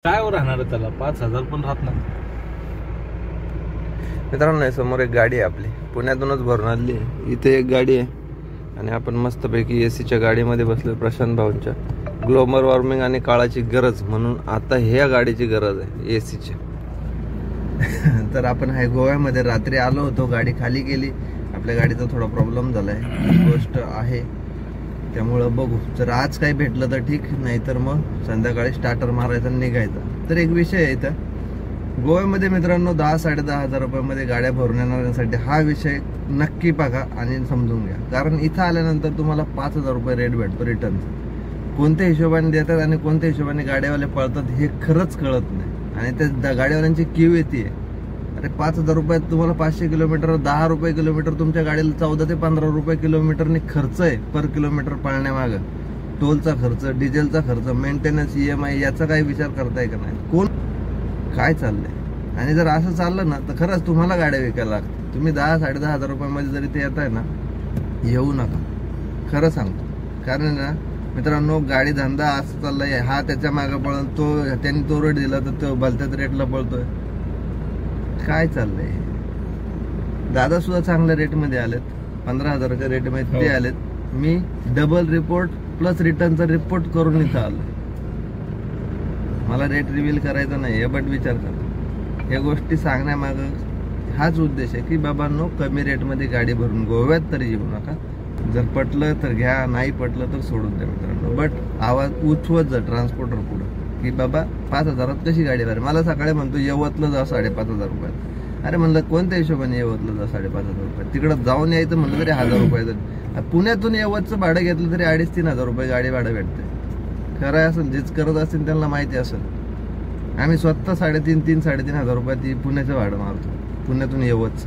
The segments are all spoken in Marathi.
काय राहणार त्याला 5,000 पण राहत नाही. मित्रांनो, समोर एक गाडी आहे आपली, पुण्यातूनच भरून आणली. इथे एक गाडी आहे आणि आपण मस्तपैकी एसीच्या गाडीमध्ये बसलो प्रशांत भाऊंच्या. ग्लोबल वॉर्मिंग आणि काळाची गरज म्हणून आता ह्या गाडीची गरज आहे एसीची. तर आपण आहे गोव्यामध्ये रात्री आलो होतो, गाडी खाली गेली. आपल्या गाडीचा थोडा प्रॉब्लेम झालाय, गोष्ट आहे. त्यामुळं बघू, जर आज काही भेटलं तर ठीक, नाहीतर मग संध्याकाळी स्टार्टर मारायचा आणि निघायचा. तर एक विषय आहे इथं गोव्यामध्ये मित्रांनो, 10-10.5 रुपयामध्ये गाड्या भरून येणाऱ्यांसाठी हा विषय नक्की बघा आणि समजून घ्या. कारण इथं आल्यानंतर तुम्हाला 5,000 रुपये रेट भेटतो रिटर्नचा. कोणत्या हिशोबाने देतात आणि कोणत्या हिशोबाने गाड्यावाले पळतात हे खरंच कळत नाही. आणि त्या गाडीवाल्यांची क्यू येते. अरे 5,000 रुपयात तुम्हाला 500 किलोमीटर 10 रुपये किलोमीटर तुमच्या गाडीला 14 ते 15 रुपये किलोमीटरने खर्च आहे पर किलोमीटर पळण्यामागं. टोलचा खर्च, डिझेलचा खर्च, मेंटेनन्स, EMI याचा काही विचार करताय का नाही? कोण काय चाललंय? आणि जर असं चाललं ना तर खरंच तुम्हाला गाड्या विकायला लागतात. तुम्ही 10-10.5 रुपयामध्ये जरी ते येताय ना, येऊ नका, खरं सांगतो. कारण ना मित्रांनो, गाडी धंदा असं चाललाय, हा त्याच्या मागं पळून तो त्यांनी तो रेट दिला तर तो भलत्याच रेटला पळतोय. काय चाललंय? दादा सुद्धा चांगल्या रेटमध्ये आलेत, 15,000च्या रेटमध्ये ते आलेत. मी डबल रिपोर्ट प्लस रिटर्नचा रिपोर्ट करून इथं आलो. मला रेट रिव्हील करायचा नाही, बट विचार करा. या गोष्टी सांगण्यामागं हाच उद्देश आहे की बाबांनो, कमी रेटमध्ये गाडी भरून गोव्यात तरी येऊ नका. जर पटलं तर घ्या, नाही पटलं तर सोडून द्या मित्रांनो. बट आवाज उठवत जा ट्रान्सपोर्टर पुढं की बाबा 5,000 कशी गाडी भरेल. मला सकाळी म्हणतो यवतलं जा 5,500 रुपयात. अरे म्हणलं कोणत्या हिशोबाने यवतलं जा 5,500 रुपयात? तिकडं जाऊन यायचं म्हणलं तरी 1,000 रुपये. पुण्यातून यवतचं भाडं घेतलं तरी 2,500-3,000 रुपये गाडी भाडं भेटते. खरं असेल, जेच करत असतील त्यांना माहिती असेल. आम्ही स्वतः 3,500-3,500 रुपयात पुण्याचं भाडं मारतो, पुण्यातून यवतच.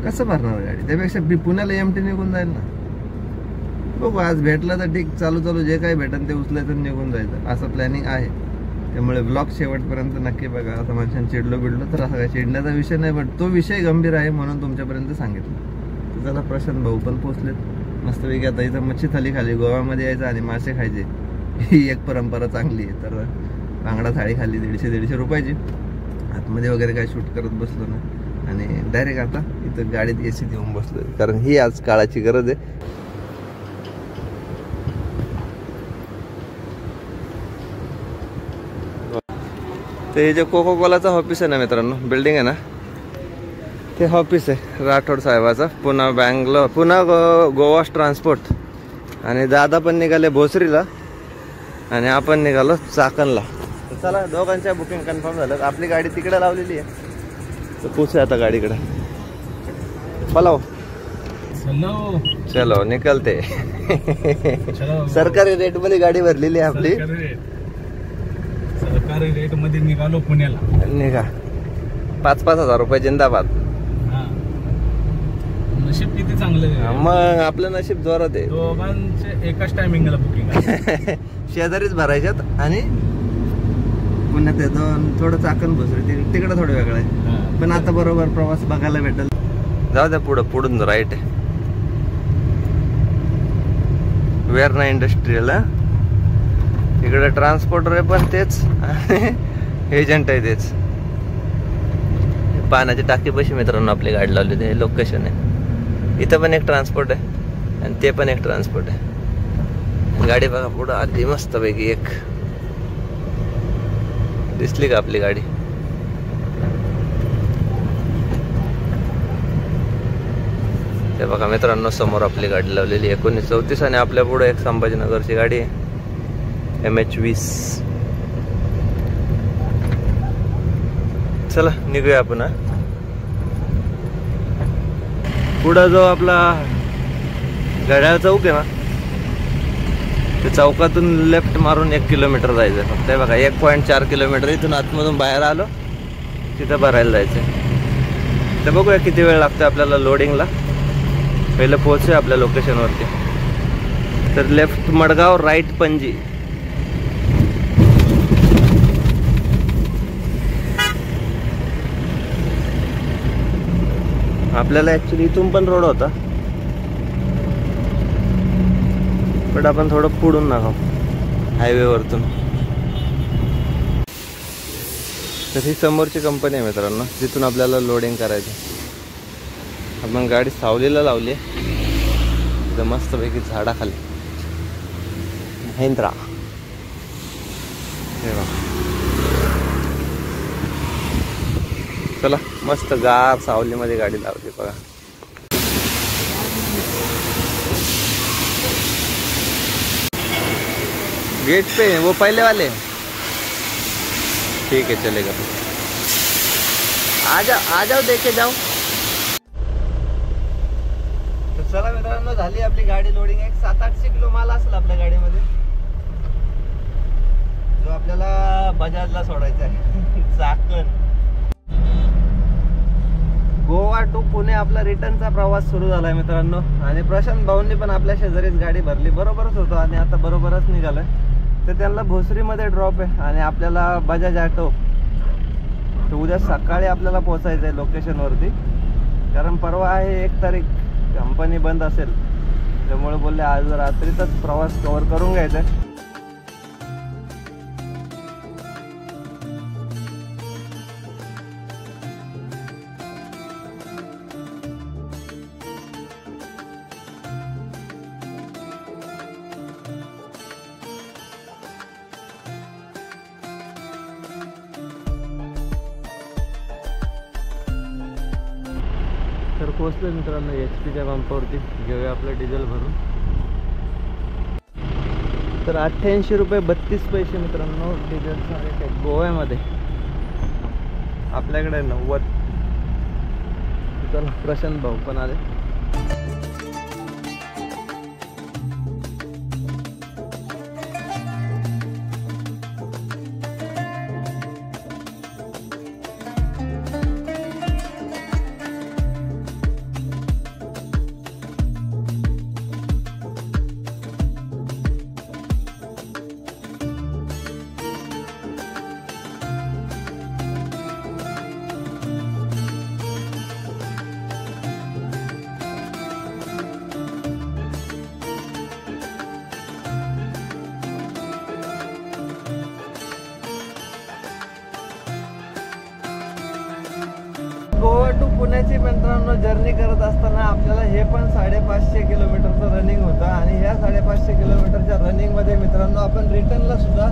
कसं भरणार गाडी? त्यापेक्षा पुण्याला MT निघून जाईल ना. बघू, आज भेटलं तर ठीक, चालू जे काही भेटेल ते उचलायचं निघून जायचं, असं प्लॅनिंग आहे. त्यामुळे ब्लॉग शेवटपर्यंत नक्की बघा. आता माणसांनी चिडलो तर असा काय चिडण्याचा विषय नाही, पण तो विषय गंभीर आहे म्हणून तुमच्यापर्यंत सांगितलं. तर चला, प्रशांत भाऊ पण पोचलेत मस्तपैकी. आता इथं मच्छी थाली खाली, गोव्यामध्ये यायचं आणि मासे खायचे, ही एक परंपरा चांगली आहे. तर बांगडा थाळी खाली 150-150 रुपयाची. आतमध्ये वगैरे काय शूट करत बसलो ना, आणि डायरेक्ट आता इथं गाडीत एसीत येऊन बसलो, कारण ही आज काळाची गरज आहे. ते जे कोको कोलाचं ऑफिस आहे ना मित्रांनो, बिल्डिंग आहे ना, ते ऑफिस आहे राठोड साहेबाचं. पुन्हा गोवा ट्रान्सपोर्ट. आणि दादा पण निघाले भोसरीला आणि आपण निघालो चाकणला. तर चला, दोघांच्या बुकिंग कन्फर्म झालं. आपली गाडी तिकडे लावलेली आहे, तर पोचू आता गाडीकडे. पलाव चलो निकलते. सरकारी रेट मध्ये गाडी भरलेली आहे आपली. सरकारी रेट मध्ये निघालो पुण्याला. निघा, 5,000 रुपये जिंदाबाद. नशीब किती चांगलं आहे. मग आपलं नशीब जोरात आहे. दोघांचे एकाच टायमिंगला बुकिंग. शेजारीच भरायच्यात आणि पुण्यात येतो. थोडं चाकण भोसरी तिकडं थोडं वेगळं आहे, पण आता बरोबर प्रवास बघायला भेटेल. जाऊ द्या, पुढून राईट आहे. वेरणा इंडस्ट्रियल. इकडे ट्रान्सपोर्टर आहे पण तेच, एजंट आहे तेच. पाण्याची टाकी पशी मित्रांनो आपली गाडी लावली, ते लोकेशन आहे. इथं पण एक ट्रान्सपोर्ट आहे आणि ते पण एक ट्रान्सपोर्ट आहे. गाडी बघा पुढं आधी मस्त पैकी एक दिसली का आपली गाडी? ते बघा मित्रांनो, समोर आपली गाडी लावलेली 1934 आणि आपल्या पुढे एक संभाजीनगरची गाडी आहे MH20. चला निघूया आपण. पुढं जो आपला घड्याळ चौक आहे ना, ते चौकातून लेफ्ट मारून 1 किलोमीटर जायचं फक्त. आहे बघा, 1.4 किलोमीटर इथून आतमधून बाहेर आलो, तिथं भरायला जायचं. तर बघूया किती वेळ लागतो आपल्याला लोडिंगला. पहिलं पोहोचूया आपल्या लोकेशनवरती. तर लेफ्ट मडगाव, राईट पणजी. आपल्याला ऍक्च्युली इथून पण रोड होता, पण आपण थोडं पुढून नागाव हायवे वरतून. तर ही समोरची कंपनी आहे मित्रांनो, जिथून आपल्याला लोडिंग करायचं. आपण गाडी सावलीला लावली आहे एकदम मस्तपैकी झाडाखाली. महिंद्रा हे बघा. चला मस्त गार सावलीमध्ये गाडी लावली बघा. गेट पे वो पहले वाले ठीक है चलेगा. आ जाओ देखे जाओ. तर चला मित्रांनो, झाली आपली गाडी लोडिंग. एक 700-800 किलो माल असेल आपल्या गाडीमध्ये, जो आपल्याला बजाजला सोडायचा आहे. चाकण गोवा टू पुणे आपला रिटर्नचा प्रवास सुरू झालाय मित्रांनो. आणि प्रशांत भाऊंनी पण आपल्या शेजारीच गाडी भरली. बरोबरच होतो आणि आता बरोबरच निघालोय. तर त्यांना भोसरीमध्ये ड्रॉप आहे आणि आपल्याला बजाज ऑटो. तर उद्या सकाळी आपल्याला पोहोचायचं आहे लोकेशनवरती, कारण परवा आहे 1 तारीख, कंपनी बंद असेल. त्यामुळे बोलले आज रात्रीतच प्रवास कव्हर करून घ्यायचा आहे. तर पोहोचलो मित्रांनो HP पंपावरती. घेऊया आपलं डिझेल भरून. तर 88 रुपये 32 पैसे मित्रांनो डिझेलचा रेट आहे गोव्यामध्ये. आपल्याकडे 90. चला प्रशांत भाऊ पण आले. गोवा टू पुण्याची मित्रांनो जर्नी करत असताना आपल्याला हे पण 550 किलोमीटरचं रनिंग होतं. आणि ह्या 550 किलोमीटरच्या रनिंगमध्ये मित्रांनो आपण रिटर्नला सुद्धा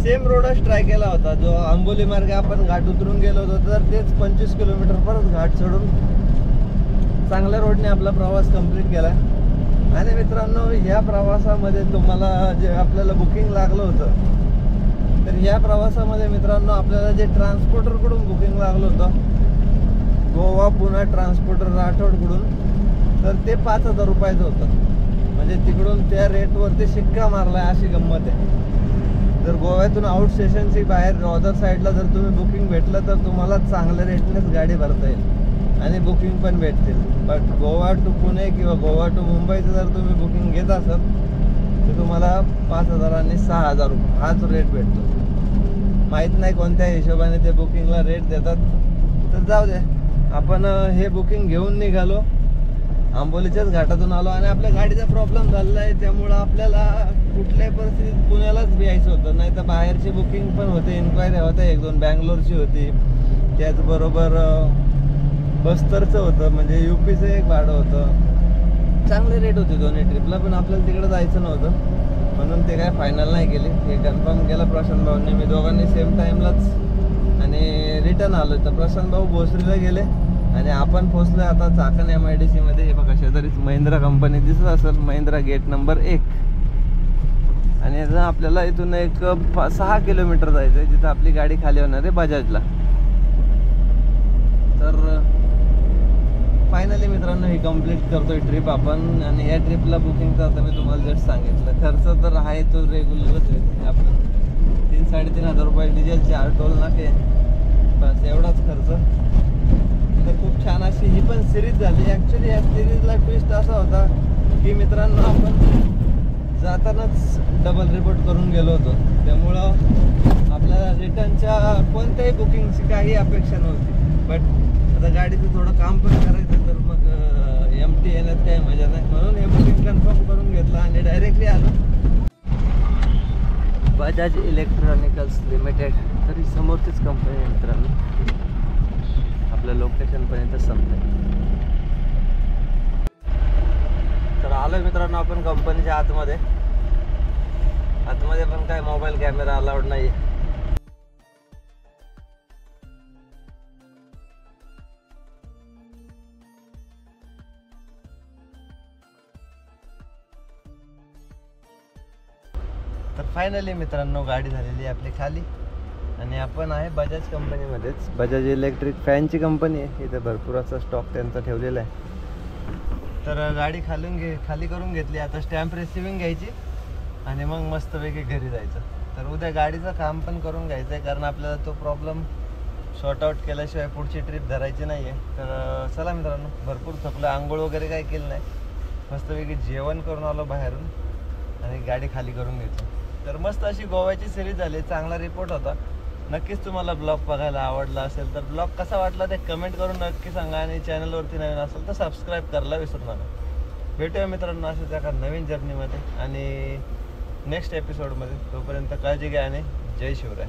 सेम रोडच ट्राय केला होता. जो आंबोली मार्गे आपण घाट उतरून गेलो होतो, तर तेच 25 किलोमीटर परत घाट चढून चांगल्या रोडने आपला प्रवास कंप्लीट केला. आणि मित्रांनो ह्या प्रवासामध्ये तुम्हाला जे आपल्याला बुकिंग लागलं होतं, तर ह्या प्रवासामध्ये मित्रांनो आपल्याला जे ट्रान्सपोर्टरकडून बुकिंग लागलं होतं, गोवा पुणे ट्रान्सपोर्टर राठोडकडून, तर ते 5000 रुपयाचं होतं. म्हणजे तिकडून त्या रेटवरती शिक्का मारलाय, अशी गंमत आहे. जर गोव्यातून आउट स्टेशनची बाहेर अदर साईडला जर तुम्ही बुकिंग भेटलं तर तुम्हाला चांगल्या रेटनेच गाडी भरता येईल आणि बुकिंग पण भेटतील. बट गोवा टू पुणे किंवा गोवा टू मुंबईचं जर तुम्ही बुकिंग घेत असाल तर तुम्हाला 5000 आणि 6000 रुपये हाच रेट भेटतो. माहीत नाही कोणत्या हिशोबाने ते बुकिंगला रेट देतात. तर जाऊ दे, आपण हे बुकिंग घेऊन निघालो. आंबोलीच्याच घाटातून आलो आणि आपल्या गाडीचा प्रॉब्लेम झालेला आहे. त्यामुळं आपल्याला कुठल्याही परिस्थितीत पुण्यालाच यायचं होतं. नाही तर बाहेरची बुकिंग पण होते, इन्क्वायरी होत्या 1-2 बँगलोरची होती. त्याचबरोबर बस्तरचं होतं, म्हणजे UPचं एक भाडं होतं. चांगले रेट होते दोन्ही ट्रिपला. पण आपल्याला तिकडे जायचं नव्हतं म्हणून ते काय फायनल नाही केले. हे कन्फर्म केलं प्रशांत भाऊंनी. मी दोघांनी सेम टाईमलाच आणि रिटर्न आलो. तर प्रशांत भाऊ भोसरीला गेले आणि आपण पोहोचलो आता चाकण MIDC मध्ये. हे बघा शेजारीच महिंद्रा कंपनी दिसत असेल, महिंद्रा गेट नंबर 1. आणि आपल्याला इथून एक 6 किलोमीटर जायचं आहे, जिथं आपली गाडी खाली होणार आहे बजाजला. तर फायनली मित्रांनो ही कंप्लीट करतोय ट्रिप आपण. आणि या ट्रिपला बुकिंगचं आता मी तुम्हाला जस्ट सांगितलं. खर्च तर आहे तो रेग्युलरच आहे आपलं. 3-3.5 रुपये डिझेल, 4 टोल नाके, बस एवढाच खर्च. तर खूप छान अशी ही पण सिरीज झाली. ॲक्च्युली या सिरीजला ट्विस्ट असा होता की मित्रांनो आपण जातानाच डबल रिपोर्ट करून गेलो होतो. त्यामुळं आपल्याला रिटर्नच्या कोणत्याही बुकिंगची काही अपेक्षा नव्हती. बट आता गाडीचं थोडं काम पण करायचं, तर मग MT येण्यात काही मजा नाही. म्हणून हे बुकिंग कन्फर्म करून घेतलं आणि डायरेक्टली आलो. बजाज इलेक्ट्रॉनिकल्स लिमिटेड, तरी समोरचीच कंपनी आहे मित्रांनो. आपलं लोकेशन पण इथं संपतंय. तर आलोय मित्रांनो आपण कंपनीच्या आतमध्ये. आतमध्ये पण काय मोबाईल कॅमेरा अलाउड नाही. तर फायनली मित्रांनो गाडी झालेली आहे आपली खाली आणि आपण आहे बजाज कंपनीमध्येच. बजाज इलेक्ट्रिक फॅनची कंपनी आहे. इथे भरपूर असा स्टॉक त्यांचा ठेवलेला आहे. तर गाडी खाली करून घेतली. आता स्टॅम्प रिसिविंग घ्यायची आणि मग मस्तपैकी घरी जायचं. तर उद्या गाडीचं काम पण करून घ्यायचं आहे, कारण आपल्याला तो प्रॉब्लेम शॉर्ट आउट केल्याशिवाय पुढची ट्रिप धरायची नाही आहे. तर चला मित्रांनो, भरपूर थकलं, आंघोळ वगैरे काही केलं नाही, मस्तपैकी जेवण करून आलो बाहेरून आणि गाडी खाली करून घेतली. तर मस्त अशी गोव्याची सिरीज झाली. चांगला रिपोर्ट होता. नक्कीच तुम्हाला ब्लॉग बघायला आवडला असेल तर ब्लॉग कसा वाटला ते कमेंट करून नक्की सांगा आणि चॅनलवरती नवीन असेल तर सबस्क्राईब करायला विसरू नका. भेटूया मित्रांनो अशाच एका नवीन जर्नीमध्ये आणि नेक्स्ट एपिसोडमध्ये. तोपर्यंत काळजी घ्या आणि जय शिवराय.